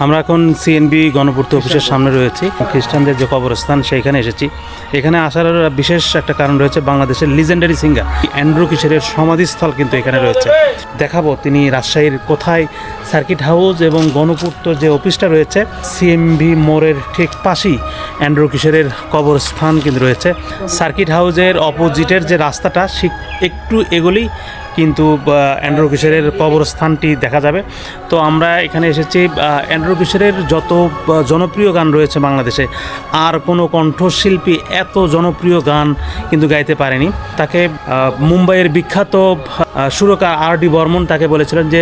আমরা এখন সিএনবি গণপূর্ত অফিসের সামনে রয়েছি। খ্রিস্টানদের যে কবরস্থান সেইখানে এসেছি। এখানে আসার বিশেষ একটা কারণ রয়েছে, বাংলাদেশের লিজেন্ডারি সিঙ্গার অ্যান্ড্রু কিশোরের সমাধিস্থল কিন্তু এখানে রয়েছে। দেখাবো তিনি রাজশাহীর কোথায়, সার্কিট হাউস এবং গণপূর্ত যে অফিসটা রয়েছে সিএমবি মোড়ের ঠিক পাশেই অ্যান্ড্রু কিশোরের কবরস্থান কিন্তু রয়েছে। সার্কিট হাউসের অপোজিটের যে রাস্তাটা একটু এগোলেই কিন্তু অ্যান্ড্রু কিশোরের কবরস্থানটি দেখা যাবে। তো আমরা এখানে এসেছি। অ্যান্ড্রু কিশোরের যত জনপ্রিয় গান রয়েছে বাংলাদেশে, আর কোনো কণ্ঠশিল্পী এত জনপ্রিয় গান কিন্তু গাইতে পারেনি। তাকে মুম্বাইয়ের বিখ্যাত সুরকার আর.ডি. বর্মন তাকে বলেছিলেন যে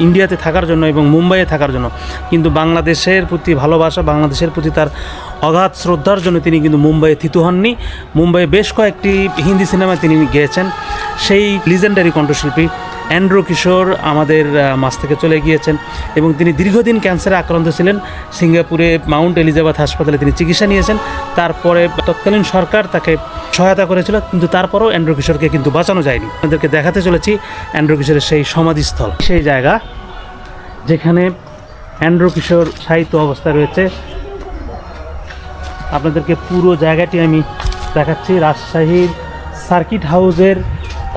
ইন্ডিয়াতে থাকার জন্য এবং মুম্বাইয়ে থাকার জন্য, কিন্তু বাংলাদেশের প্রতি ভালোবাসা, বাংলাদেশের প্রতি তার অগাধ শ্রদ্ধার জন্য তিনি কিন্তু মুম্বাইয়ে থিতু হননি। মুম্বাইয়ে বেশ কয়েকটি হিন্দি সিনেমা তিনি গেয়েছেন। সেই লিজেন্ডারি কণ্ঠশিল্পী অ্যান্ড্রু কিশোর আমাদের মাঝ থেকে চলে গিয়েছেন এবং তিনি দীর্ঘদিন ক্যান্সারে আক্রান্ত ছিলেন। সিঙ্গাপুরে মাউন্ট এলিজাবেথ হাসপাতালে তিনি চিকিৎসা নিয়েছেন। তারপরে তৎকালীন সরকার তাকে সহায়তা করেছিল, কিন্তু তারপরেও অ্যান্ড্রু কিশোরকে কিন্তু বাঁচানো যায়নি। আমাদেরকে দেখাতে চলেছি অ্যান্ড্রু কিশোরের সেই সমাধিস্থল, সেই জায়গা যেখানে অ্যান্ড্রু কিশোর সাহিত্য অবস্থায় রয়েছে। আপনাদেরকে পুরো জায়গাটি আমি দেখাচ্ছি। রাজশাহীর সার্কিট হাউসের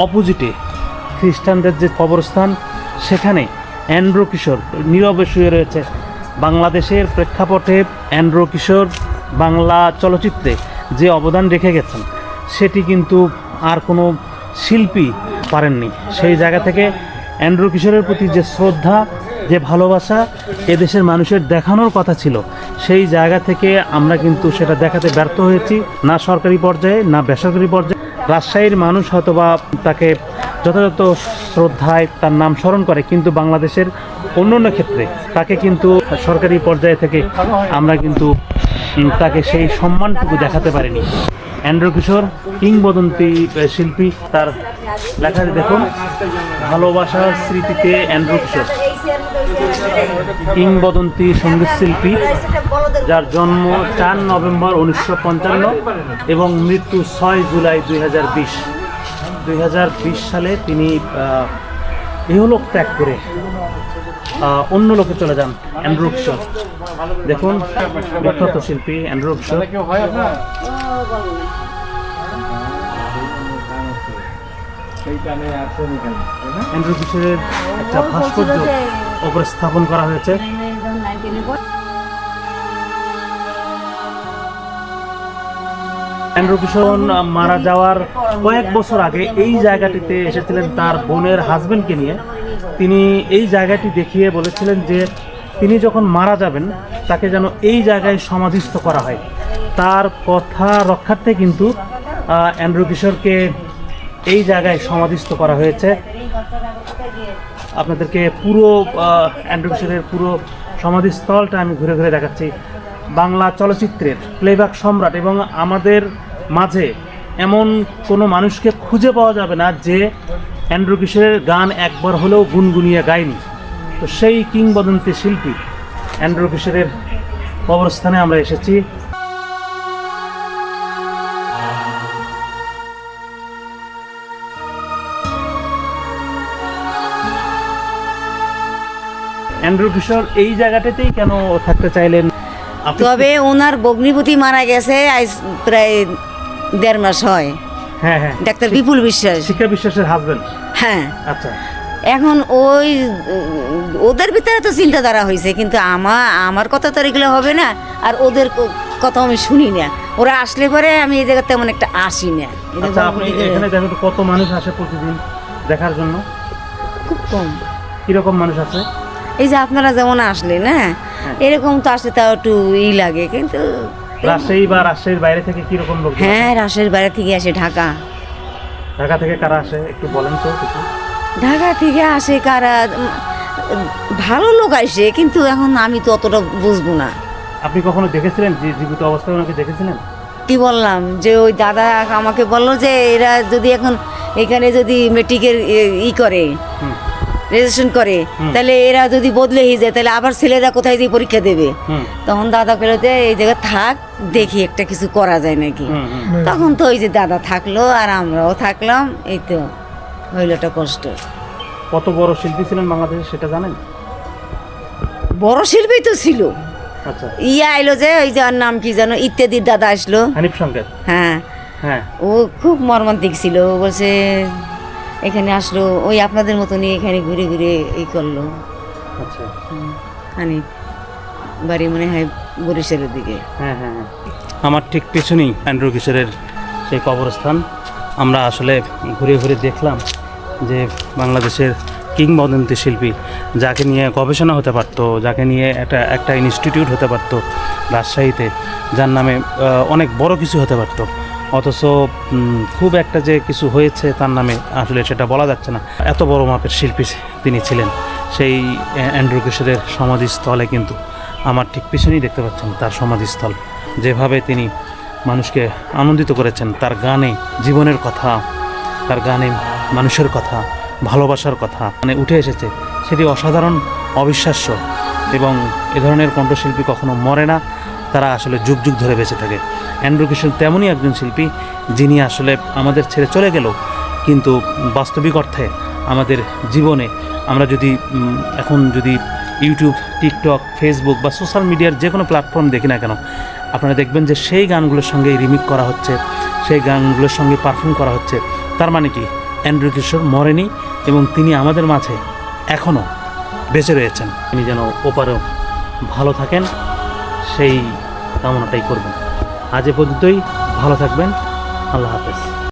অপোজিটে খ্রিস্টানদের যে কবরস্থান, সেখানে অ্যান্ড্রু কিশোর নীরবে শুয়ে রয়েছে। বাংলাদেশের প্রেক্ষাপটে অ্যান্ড্রু কিশোর বাংলা চলচ্চিত্রে যে অবদান রেখে গেছেন সেটি কিন্তু আর কোনো শিল্পী পারেননি। সেই জায়গা থেকে অ্যান্ড্রু কিশোরের প্রতি যে শ্রদ্ধা, যে ভালোবাসা এদেশের মানুষের দেখানোর কথা ছিল, সেই জায়গা থেকে আমরা কিন্তু সেটা দেখাতে ব্যর্থ হয়েছি, না সরকারি পর্যায়ে না বেসরকারি পর্যায়ে। রাজশাহীর মানুষ হয়তোবা তাকে যথাযথ শ্রদ্ধায় তার নাম স্মরণ করে, কিন্তু বাংলাদেশের অন্য ক্ষেত্রে তাকে কিন্তু সরকারি পর্যায়ে থেকে আমরা কিন্তু তাকে সেই সম্মানটুকু দেখাতে পারিনি। অ্যান্ড্রু কিশোর কিংবদন্তি শিল্পী, তার লেখাটি দেখুন, ভালোবাসার স্মৃতিতে অ্যান্ড্রু কিশোর কিংবদন্তি সঙ্গীত শিল্পী, যার জন্ম 4 নভেম্বর 1955 এবং মৃত্যু 6 জুলাই 2020 সালে তিনি ইহলোক ত্যাগ করে অন্য লোকে চলে যান অ্যান্ড্রু কিশোর। দেখুন বিখ্যাত শিল্পী অ্যান্ড্রু কিশোর। অ্যান্ড্রু কিশোরের একটা ভাস্কর্য উপরে স্থাপন করা হয়েছে। অ্যান্ড্রু কিশোর মারা যাওয়ার কয়েক বছর আগে এই জায়গাটিতে এসেছিলেন তার বোনের হাজবেন্ডকে নিয়ে। তিনি এই জায়গাটি দেখিয়ে বলেছিলেন যে তিনি যখন মারা যাবেন তাকে যেন এই জায়গায় সমাধিস্থ করা হয়। তার কথা রক্ষার্থে কিন্তু অ্যান্ড্রু কিশোরকে এই জায়গায় সমাধিস্থ করা হয়েছে। আপনাদেরকে পুরো অ্যান্ড্রু কিশোরের পুরো সমাধিস্থলটা আমি ঘুরে ঘুরে দেখাচ্ছি। বাংলা চলচ্চিত্রের প্লেব্যাক সম্রাট, এবং আমাদের মাঝে এমন কোনো মানুষকে খুঁজে পাওয়া যাবে না যে অ্যান্ড্রু কিশোরের গান একবার হলেও গুনগুনিয়ে গায়নি। তো সেই কিংবদন্তি শিল্পী অ্যান্ড্রু কিশোরের কবরস্থানে আমরা এসেছি। অ্যান্ড্রু কিশোর এই জায়গাটাতেই কেন থাকতে চাইলেন? তবে ওনার ভগ্নিপতি মারা গেছে আজ প্রায় 1.5 মাস হয়। হ্যাঁ হ্যাঁ, ডাক্তার বিপুল বিশ্বাস, শিক্ষা বিশ্বাসের হাজবেন্ড। হ্যাঁ, আচ্ছা। এখন ওদের ভিতরে তো চিন্তাধারা হয়েছে, কিন্তু আমার কথা তো এগুলো হবে না, আর ওদের কথা আমি শুনি না। ওরা আসলে পরে আমি এই জায়গাতে তেমন একটা আসি না। আচ্ছা, আপনি এখানে দেখেন তো কত মানুষ আসে প্রতিদিন দেখার জন্য? খুব কম। কিরকম মানুষ আছে? এই যে আপনারা যেমন আসলেন, হ্যাঁ, এরকম তো আসলে তাও একটু লাগে, কিন্তু রাজশাহী বা রাজশাহীর বাইরে থেকে কিরকম লোক? হ্যাঁ, রাজশাহীর বাইরে থেকে আসে। ঢাকা থেকে কারা আসে একটু বলেন তো? ঢাকা থেকে আসে কারা, ভালো লোক আসে, কিন্তু এখন আমি তো অতটা বুঝবো না। আপনি কখনো দেখেছিলেন যে জীবিত অবস্থায় ওনাকে দেখেছিলেন? কি বললাম যে ওই দাদা আমাকে বললো যে এরা যদি এখন এখানে যদি মেট্রিকের করে রেজিস্ট্রেশন করে, তাহলে এরা যদি বদলে হয়ে যায়, তাহলে আবার ছেলেরা কোথায় যে পরীক্ষা দেবে। তখন দাদা বললো যে এই জায়গায় থাক, দেখি একটা কিছু করা যায় নাকি। তখন তো ওই যে দাদা থাকলো আর আমরাও থাকলাম, এই তো হইল একটা কষ্ট। কত বড় শিল্পী ছিলেন বাংলাদেশে সেটা জানেন? বড় শিল্পী তো ছিল। আচ্ছা, ইয়া আইলো যে ওই যে ওর নাম কি জানো, ইত্যাদির দাদা আসলো। হানিফ সংকেত। হ্যাঁ, হ্যাঁ, ও খুব মর্মান্তিক ছিল। ও বলছে এখানে আসলো, ওই আপনাদের মতনই এখানে ঘুরে ঘুরে এই করলো। আচ্ছা, হানি বাড়ি মনে হয় বরিশালের দিকে। হ্যাঁ হ্যাঁ হ্যাঁ। আমার ঠিক পেছনেই অ্যান্ড্রু কিশোরের সেই কবরস্থান। আমরা আসলে ঘুরে ঘুরে দেখলাম যে বাংলাদেশের কিংবদন্তি শিল্পী, যাকে নিয়ে গবেষণা হতে পারতো, যাকে নিয়ে একটা ইনস্টিটিউট হতে পারতো রাজশাহীতে, যার নামে অনেক বড় কিছু হতে পারতো, অথচ খুব একটা যে কিছু হয়েছে তার নামে আসলে সেটা বলা যাচ্ছে না। এত বড় মাপের শিল্পী তিনি ছিলেন। সেই অ্যান্ড্রু কিশোরের সমাধিস্থলে কিন্তু আমার ঠিক পিছনেই দেখতে পাচ্ছেন তার সমাধিস্থল। যেভাবে তিনি মানুষকে আনন্দিত করেছেন, তার গানে জীবনের কথা, তার গানে মানুষের কথা, ভালোবাসার কথা মানে উঠে এসেছে, সেটি অসাধারণ, অবিশ্বাস্য। এবং এ ধরনের কণ্ঠশিল্পী কখনো মরে না, তারা আসলে যুগ যুগ ধরে বেঁচে থাকে। অ্যান্ড্রু কিশোর তেমনই একজন শিল্পী যিনি আসলে আমাদের ছেড়ে চলে গেল, কিন্তু বাস্তবিক অর্থে আমাদের জীবনে আমরা যদি এখন যদি ইউটিউব, টিকটক, ফেসবুক বা সোশ্যাল মিডিয়ার যে কোনো প্ল্যাটফর্ম দেখি না কেন, আপনারা দেখবেন যে সেই গানগুলোর সঙ্গে রিমিক করা হচ্ছে, সেই গানগুলোর সঙ্গে পারফর্ম করা হচ্ছে। তার মানে কি, অ্যান্ড্রু কিশোর মরেনি এবং তিনি আমাদের মাঝে এখনও বেঁচে রয়েছেন। তিনি যেন ওপারেও ভালো থাকেন, সেই কামনাটাই করবেন। আজ এ পর্যন্তই, ভালো থাকবেন। আল্লাহ হাফেজ।